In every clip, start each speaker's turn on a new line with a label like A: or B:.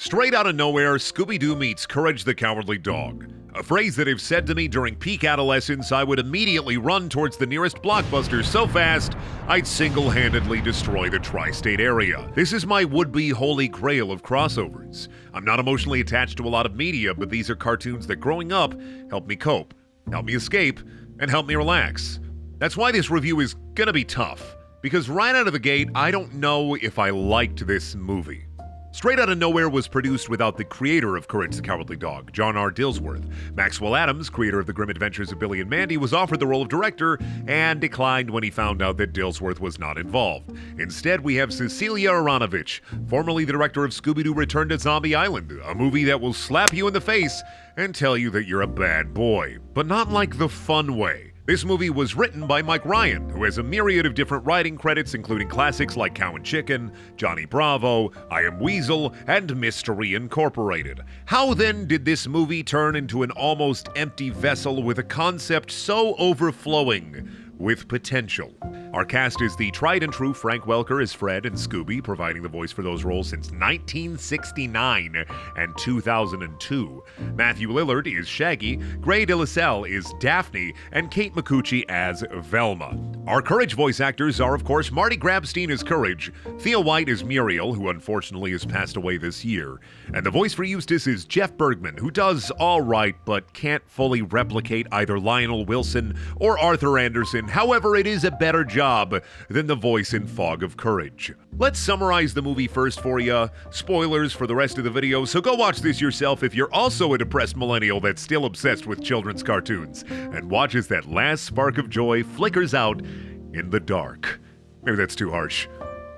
A: Straight out of nowhere, Scooby Doo meets Courage the Cowardly Dog. A phrase that if said to me during peak adolescence, I would immediately run towards the nearest Blockbuster so fast, I'd single-handedly destroy the tri-state area. This is my would-be holy grail of crossovers. I'm not emotionally attached to a lot of media, but these are cartoons that growing up helped me cope, helped me escape, and helped me relax. That's why this review is gonna be tough, because right out of the gate, I don't know if I liked this movie. Straight Out of Nowhere was produced without the creator of Courage the Cowardly Dog, John R. DILSWORTH. Maxwell Adams, creator of The Grim Adventures of Billy and Mandy, was offered the role of director and declined when he found out that DILSWORTH was not involved. Instead, we have CECELIA ARANOVICH, formerly the director of Scooby Doo Return to Zombie Island, a movie that will slap you in the face and tell you that you're a bad boy, but not like the fun way. This movie was written by Mike Ryan, who has a myriad of different writing credits, including classics like Cow and Chicken, Johnny Bravo, I Am Weasel, and Mystery Incorporated. How then did this movie turn into an almost empty vessel with a concept so overflowing with potential? Our cast is the tried and true Frank Welker as Fred and Scooby, providing the voice for those roles since 1969 and 2002. Matthew Lillard is Shaggy, Gray DeLaSalle is Daphne, and Kate Micucci as Velma. Our Courage voice actors are, of course, Marty Grabstein as Courage, Thea White as Muriel, who unfortunately has passed away this year, and the voice for Eustace is Jeff Bergman, who does all right but can't fully replicate either Lionel Wilson or Arthur Anderson. However, it is a better job than the voice in Fog of Courage. Let's summarize the movie first for you. Spoilers for the rest of the video, so go watch this yourself if you're also a depressed millennial that's still obsessed with children's cartoons and watches that last spark of joy flickers out in the dark. Maybe that's too harsh.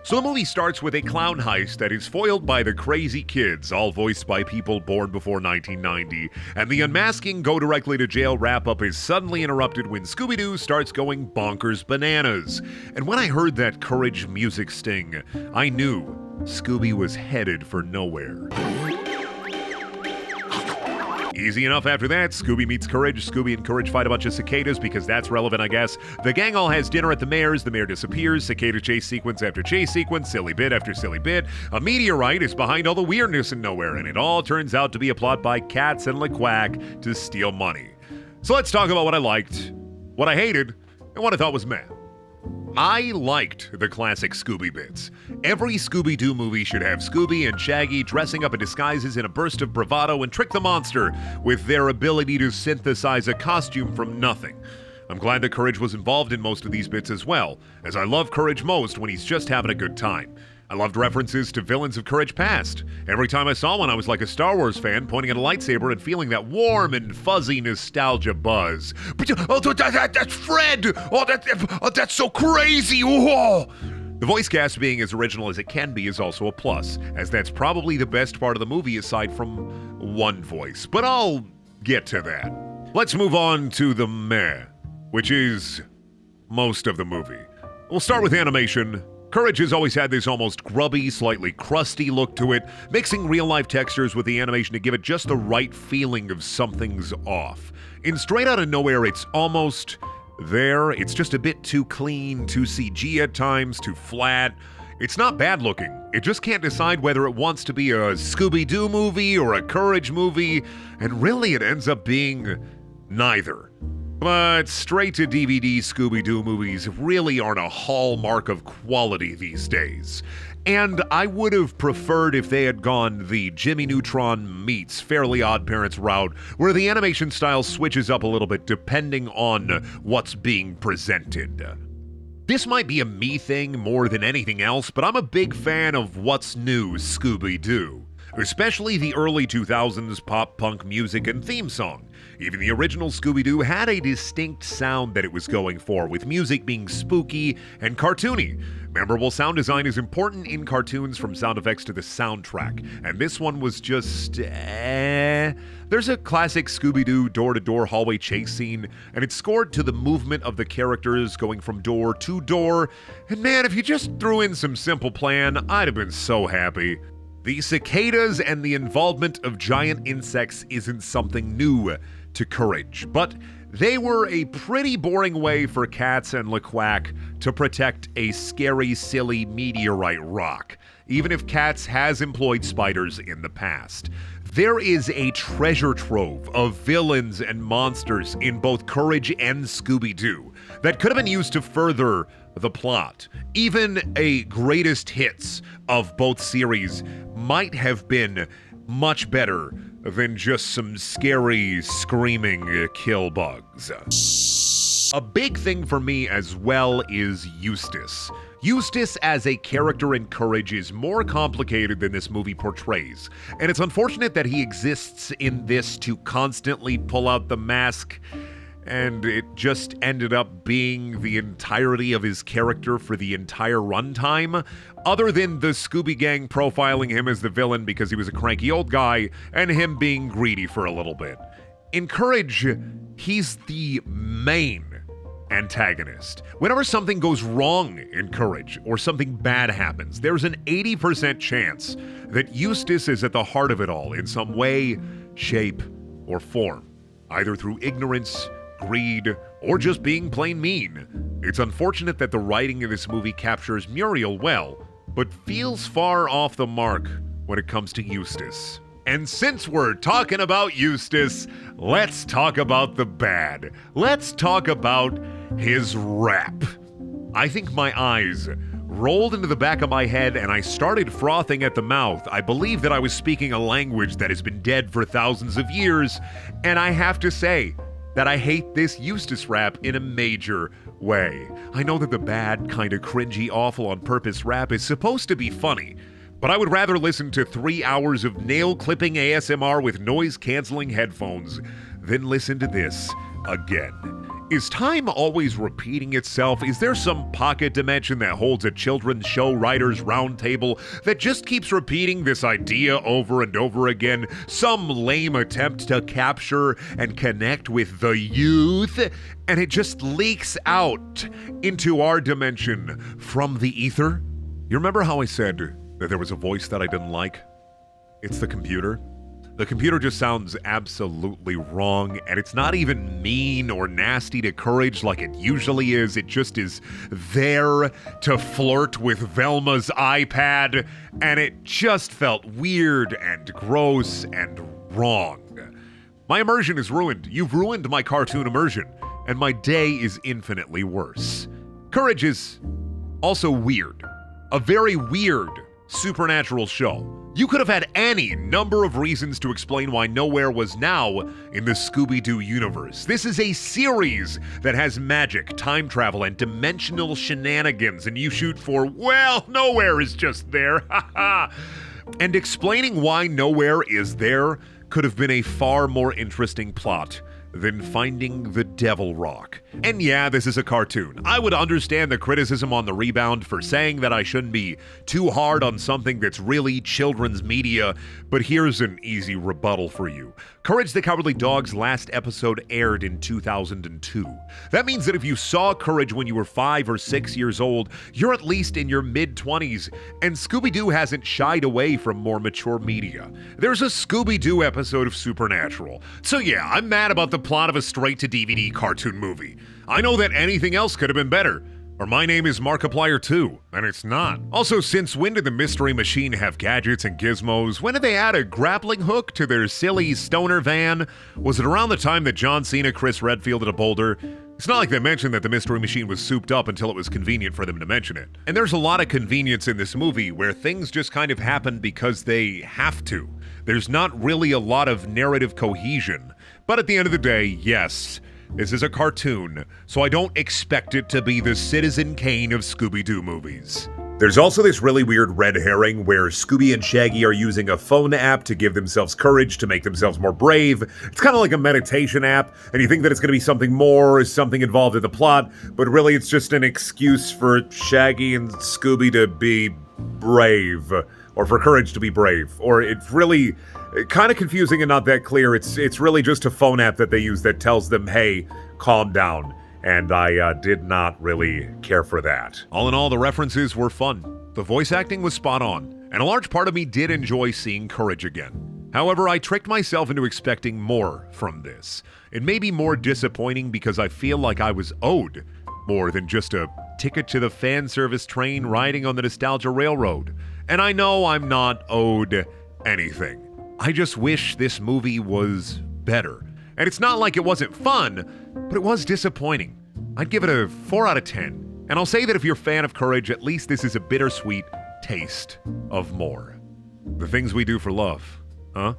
A: So the movie starts with a clown heist that is foiled by the crazy kids, all voiced by people born before 1990, and the unmasking go directly to jail wrap-up is suddenly interrupted when Scooby-Doo starts going bonkers bananas. And when I heard that Courage music sting, I knew Scooby was headed for nowhere. Easy enough after that. Scooby meets Courage. Scooby and Courage fight a bunch of cicadas because that's relevant, I guess. The gang all has dinner at the mayor's. The mayor disappears. Cicada chase sequence after chase sequence. Silly bit after silly bit. A meteorite is behind all the weirdness in nowhere, and it all turns out to be a plot by Cats and LeQuack to steal money. So let's talk about what I liked, what I hated, and what I thought was meh. I liked the classic Scooby bits. Every Scooby-Doo movie should have Scooby and Shaggy dressing up in disguises in a burst of bravado and trick the monster with their ability to synthesize a costume from nothing. I'm glad that Courage was involved in most of these bits as well, as I love Courage most when he's just having a good time. I loved references to villains of Courage past. Every time I saw one, I was like a Star Wars fan pointing at a lightsaber and feeling that warm and fuzzy nostalgia buzz. But, that's Fred! That's so crazy! Oh! The voice cast being as original as it can be is also a plus, as that's probably the best part of the movie aside from one voice. But I'll get to that. Let's move on to the meh, which is most of the movie. We'll start with animation. Courage has always had this almost grubby, slightly crusty look to it, mixing real-life textures with the animation to give it just the right feeling of something's off. In Straight Out of Nowhere, it's almost there. It's just a bit too clean, too CG at times, too flat. It's not bad looking. It just can't decide whether it wants to be a Scooby-Doo movie or a Courage movie, and really it ends up being neither. But straight-to-DVD Scooby-Doo movies really aren't a hallmark of quality these days. And I would have preferred if they had gone the Jimmy Neutron meets Fairly Odd Parents route, where the animation style switches up a little bit depending on what's being presented. This might be a me thing more than anything else, but I'm a big fan of what's new Scooby-Doo, especially the early 2000s pop-punk music and theme song. Even the original Scooby-Doo had a distinct sound that it was going for, with music being spooky and cartoony. Memorable sound design is important in cartoons, from sound effects to the soundtrack, and this one was just There's a classic Scooby-Doo door-to-door hallway chase scene, and it's scored to the movement of the characters going from door to door, and man, if you just threw in some simple plan, I'd have been so happy. The cicadas and the involvement of giant insects isn't something new to Courage, but they were a pretty boring way for Katz and LeQuack to protect a scary, silly meteorite rock, even if Katz has employed spiders in the past. There is a treasure trove of villains and monsters in both Courage and Scooby Doo that could have been used to further the plot. Even a greatest hits of both series might have been much better than just some scary, screaming kill bugs. A big thing for me as well is Eustace. Eustace as a character in Courage is more complicated than this movie portrays, and it's unfortunate that he exists in this to constantly pull out the mask, and it just ended up being the entirety of his character for the entire runtime, other than the Scooby Gang profiling him as the villain because he was a cranky old guy, and him being greedy for a little bit. In Courage, he's the main antagonist. Whenever something goes wrong in Courage or something bad happens, there's an 80% chance that Eustace is at the heart of it all in some way, shape, or form, either through ignorance, greed, or just being plain mean. It's unfortunate that the writing in this movie captures Muriel well, but feels far off the mark when it comes to Eustace. And since we're talking about Eustace, let's talk about the bad. Let's talk about his rap. I think my eyes rolled into the back of my head and I started frothing at the mouth. I believe that I was speaking a language that has been dead for thousands of years, and I have to say that I hate this Eustace rap in a major way. I know that the bad, kind of cringy, awful on purpose rap is supposed to be funny, but I would rather listen to 3 hours of nail-clipping ASMR with noise-canceling headphones than listen to this again. Is time always repeating itself? Is there some pocket dimension that holds a children's show writers' roundtable that just keeps repeating this idea over and over again? Some lame attempt to capture and connect with the youth, and it just leaks out into our dimension from the ether? You remember how I said that there was a voice that I didn't like? It's the computer. The computer just sounds absolutely wrong, and it's not even mean or nasty to Courage like it usually is. It just is there to flirt with Velma's iPad, and it just felt weird and gross and wrong. My immersion is ruined. You've ruined my cartoon immersion, and my day is infinitely worse. Courage is also weird. A very weird supernatural show. You could have had any number of reasons to explain why Nowhere was now in the Scooby Doo universe. This is a series that has magic, time travel, and dimensional shenanigans, and you shoot for, well, Nowhere is just there. And explaining why Nowhere is there could have been a far more interesting plot than finding the Devil Rock. And yeah, this is a cartoon. I would understand the criticism on The Rebound for saying that I shouldn't be too hard on something that's really children's media, but here's an easy rebuttal for you. Courage the Cowardly Dog's last episode aired in 2002. That means that if you saw Courage when you were 5 or 6 years old, you're at least in your mid-20s, and Scooby-Doo hasn't shied away from more mature media. There's a Scooby-Doo episode of Supernatural. So yeah, I'm mad about the plot of a straight-to-DVD cartoon movie. I know that anything else could have been better. Or My Name is Markiplier 2, and it's not. Also, since when did the Mystery Machine have gadgets and gizmos? When did they add a grappling hook to their silly stoner van? Was it around the time that John Cena Chris Redfield at a boulder? It's not like they mentioned that the Mystery Machine was souped up until it was convenient for them to mention it. And there's a lot of convenience in this movie where things just kind of happen because they have to. There's not really a lot of narrative cohesion. But at the end of the day, yes, this is a cartoon, so I don't expect it to be the Citizen Kane of Scooby-Doo movies. There's also this really weird red herring where Scooby and Shaggy are using a phone app to give themselves courage, to make themselves more brave. It's kind of like a meditation app, and you think that it's going to be something more, something involved in the plot, but really it's just an excuse for Shaggy and Scooby to be brave, or for Courage to be brave, or it's really kind of confusing and not that clear. It's really just a phone app that they use that tells them, hey, calm down. And I did not really care for that. All in all, the references were fun. The voice acting was spot on, and a large part of me did enjoy seeing Courage again. However, I tricked myself into expecting more from this. It may be more disappointing because I feel like I was owed more than just a ticket to the fan service train riding on the nostalgia railroad. And I know I'm not owed anything. I just wish this movie was better. And it's not like it wasn't fun, but it was disappointing. I'd give it a 4 out of 10. And I'll say that if you're a fan of Courage, at least this is a bittersweet taste of more. The things we do for love, huh?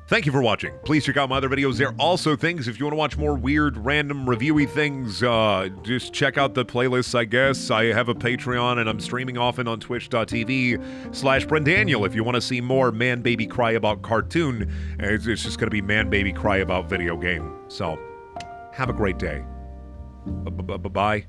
A: Thank you for watching. Please check out my other videos. There are also things, if you want to watch more weird, random, reviewy things, just check out the playlists, I guess. I have a Patreon, and I'm streaming often on twitch.tv/BrendDaniel if you want to see more Man Baby Cry About cartoon. It's just going to be Man Baby Cry About video game. So, have a great day. Bye-bye.